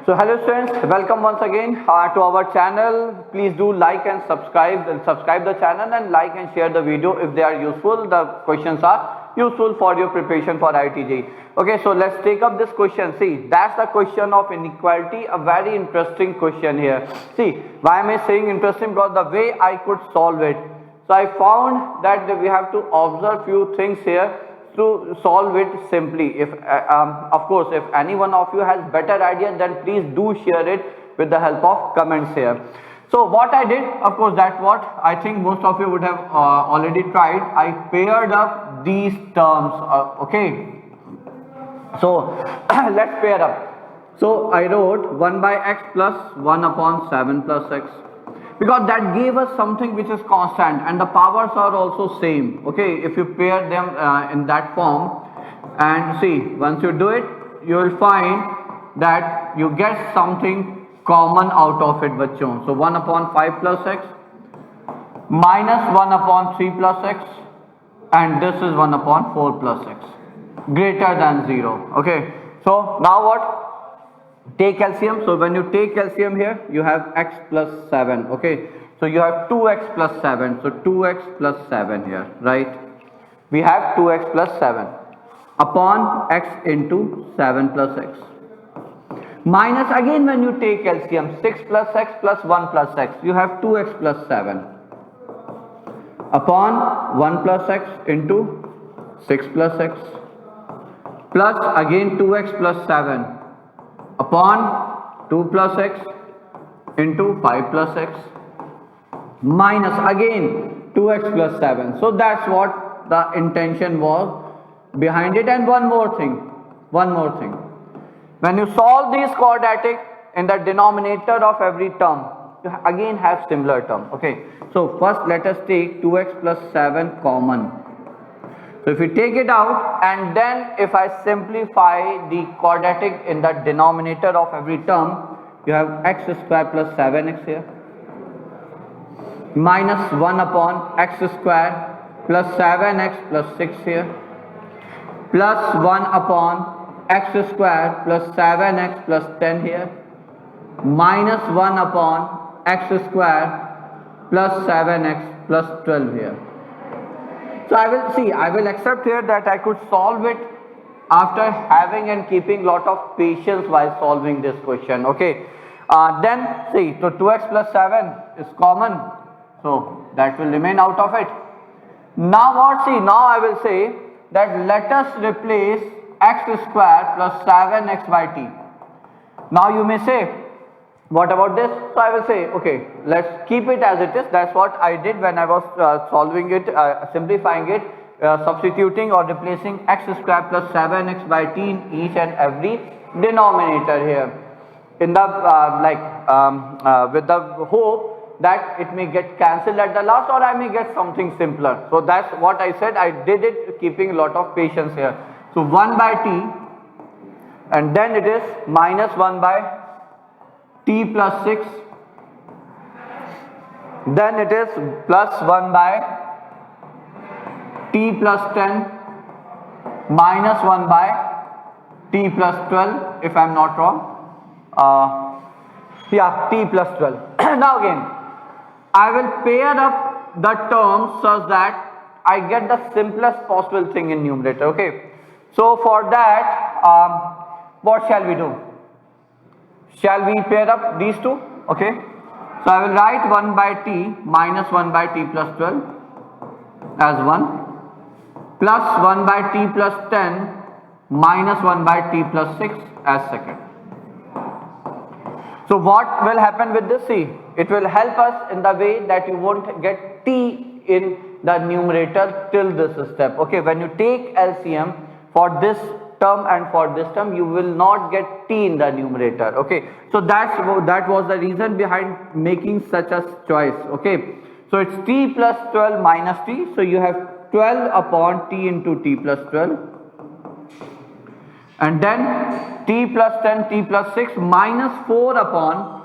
So hello students, welcome once again to our channel. Please do like and subscribe the channel and like and share the video if they are useful. The questions are useful for your preparation for IIT JEE. Okay, so let's take up this question. See, that's the question of inequality, a very interesting question here. See, why am I saying interesting? Because the way I could solve it. So I found that we have to observe few things here to solve it simply. If of course, if any one of you has better idea, then please do share it with the help of comments here. So what I did, of course, that's what I think most of you would have already tried. I paired up these terms. Okay, so let's pair up. So I wrote 1 by x plus 1 upon 7 plus x, because that gave us something which is constant and the powers are also same. Okay, if you pair them in that form, and see, once you do it, you will find that you get something common out of it, bachon. So 1 upon 5 plus x minus 1 upon 3 plus x, and this is 1 upon 4 plus x greater than 0. Okay, so now what? Take LCM. So when you take LCM here, you have x plus 7. Okay, so you have 2x plus 7. So 2x plus 7 here, right? We have 2x plus 7 upon x into 7 plus x minus, again when you take LCM, 6 plus x plus 1 plus x, you have 2x plus 7 upon 1 plus x into 6 plus x plus again 2x plus 7 upon 2 plus x into 5 plus x minus again 2x plus 7. So that's what the intention was behind it. And one more thing, when you solve these quadratic, in the denominator of every term you again have similar term. Okay, so first let us take 2x plus 7 common. So if you take it out, and then if I simplify the quadratic in the denominator of every term, you have x square plus 7x here minus 1 upon x square plus 7x plus 6 here plus 1 upon x square plus 7x plus 10 here minus 1 upon x square plus 7x plus 12 here. So I will accept here that I could solve it after having and keeping lot of patience while solving this question. Okay, then see, so 2x plus 7 is common, so that will remain out of it. Now what? See, now I will say that let us replace x square plus 7x by t. Now you may say, what about this? So I will say, okay, let's keep it as it is. That's what I did when I was solving it, simplifying it, substituting or replacing x square plus 7x by t in each and every denominator here, in the with the hope that it may get cancelled at the last, or I may get something simpler. So that's what I said. I did it keeping a lot of patience here. So 1 by t, and then it is minus 1 by t plus 6, then it is plus 1 by t plus 10 minus 1 by t plus 12, if I am not wrong. Yeah, t plus 12. Now again, I will pair up the terms such that I get the simplest possible thing in numerator. Okay, so for that, what shall we do? Shall we pair up these two? Okay, so I will write 1 by t minus 1 by t plus 12 as 1 plus 1 by t plus 10 minus 1 by t plus 6 as second. So what will happen with this? See, it will help us in the way that you won't get t in the numerator till this step. Okay, when you take LCM for this term and for this term, you will not get t in the numerator. Okay, so that was the reason behind making such a choice. Okay, so it's t plus 12 minus t, so you have 12 upon t into t plus 12, and then t plus 10 t plus 6 minus 4 upon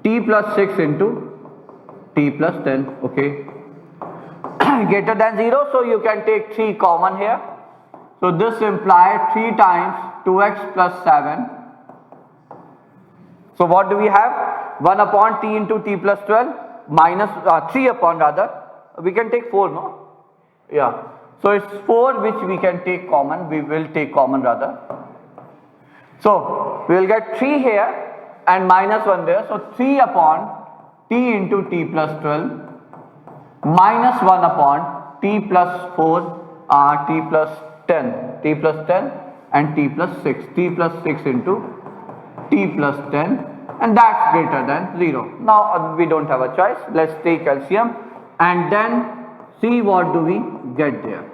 t plus 6 into t plus 10. Okay, greater than 0, so you can take 3 common here. So this implies 3 times 2x plus 7 So what do we have? 1 upon t into t plus 12 minus 3 upon rather. We can take 4, no? Yeah. So it's 4 which we can take common. We will take common rather. So we will get 3 here and minus 1 there. So 3 upon t into t plus 12 minus 1 upon t plus 4 t plus 10 and t plus 6. T plus 6 into t plus 10 and that's greater than 0. Now we don't have a choice. Let's take LCM and then see what do we get there.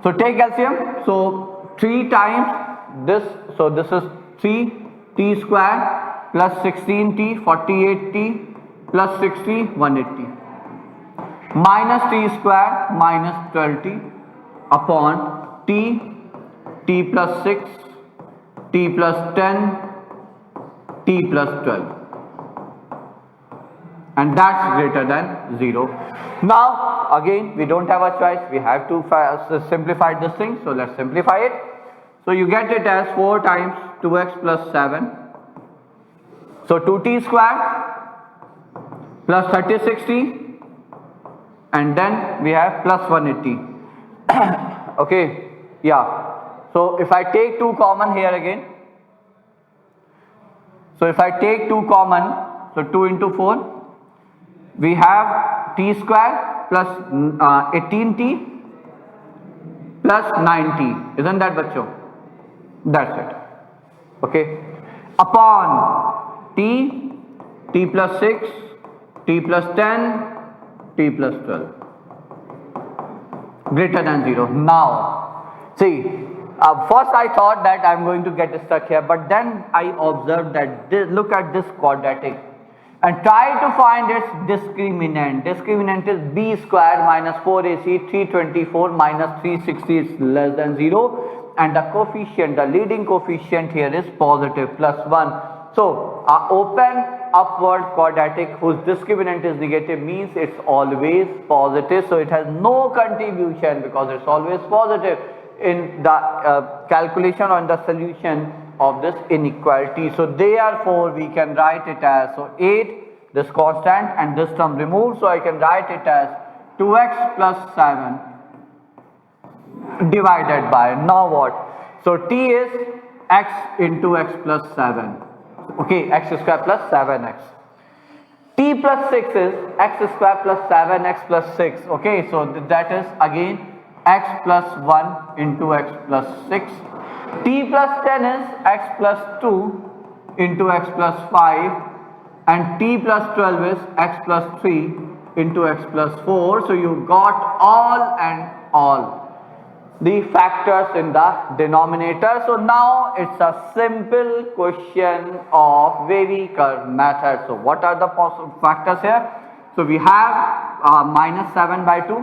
So take LCM. So 3 times this. So this is 3t square plus 16t 48t plus 60 180 minus t square minus 12t upon t plus 6 t plus 10 t plus 12 and that's greater than 0. Now again we don't have a choice, we have to simplify this thing. So let's simplify it. So you get it as 4 times 2x plus 7. So 2t square plus 36t and then we have plus 180. Okay, yeah. So if I take 2 common here again, so if I take 2 common, so 2 into 4, we have t square plus 18t plus 9t. Isn't that bacho? That's it. Okay. Upon t plus 6, t plus 10, t plus 12 greater than 0. Now see, first I thought that I'm going to get stuck here, but then I observed that look at this quadratic and try to find its discriminant. Discriminant is b square minus 4ac 324 minus 360 is less than 0 and the coefficient, the leading coefficient here is positive plus 1. So open upward quadratic whose discriminant is negative means it's always positive. So it has no contribution because it's always positive in the calculation or in the solution of this inequality. So therefore we can write it as, so 8 this constant and this term removed, so I can write it as 2x plus 7 divided by, now what? So t is x into x plus 7. Okay, x square plus 7x. T plus 6 is x square plus 7x plus 6. Okay, so that is again x plus 1 into x plus 6. T plus 10 is x plus 2 into x plus 5 and t plus 12 is x plus 3 into x plus 4. So you got all and all the factors in the denominator. So now it's a simple question of wavy curve method. So what are the possible factors here? So we have minus 7 by 2.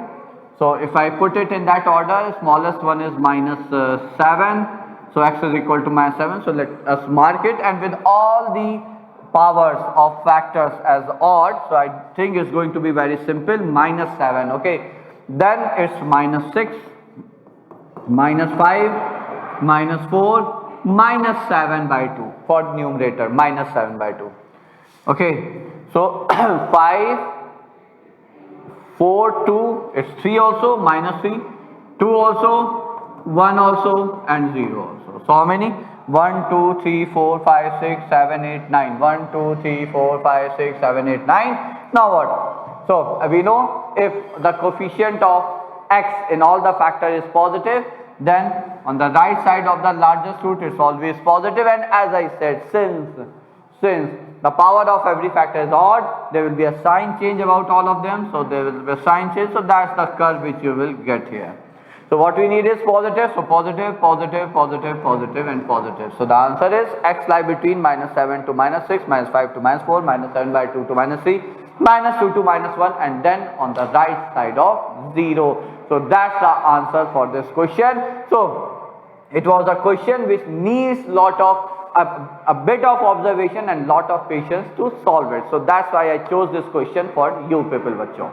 So if I put it in that order, smallest one is minus 7. So x is equal to minus 7. So let us mark it, and with all the powers of factors as odd, so I think it's going to be very simple, minus 7. Okay, then it's minus 6, minus 5, minus 4, minus 7 by 2 for numerator, minus 7 by 2. Okay, so 5, 4, 2, it's 3 also, minus 3, 2 also, 1 also and 0 also. So how many? 1, 2, 3, 4, 5, 6, 7, 8, 9. 1, 2, 3, 4, 5, 6, 7, 8, 9. Now what? So we know if the coefficient of x in all the factor is positive, then on the right side of the largest root it's always positive. And as I said, since the power of every factor is odd, there will be a sign change about all of them. So there will be a sign change. So that's the curve which you will get here. So what we need is positive. So positive, positive, positive, positive and positive. So the answer is x lie between minus 7 to minus 6, minus 5 to minus 4, minus 7 by 2 to minus 3, minus 2 to minus 1 and then on the right side of 0. So that's the answer for this question. So it was a question which needs a bit of observation and lot of patience to solve it. So that's why I chose this question for you people, bachcho.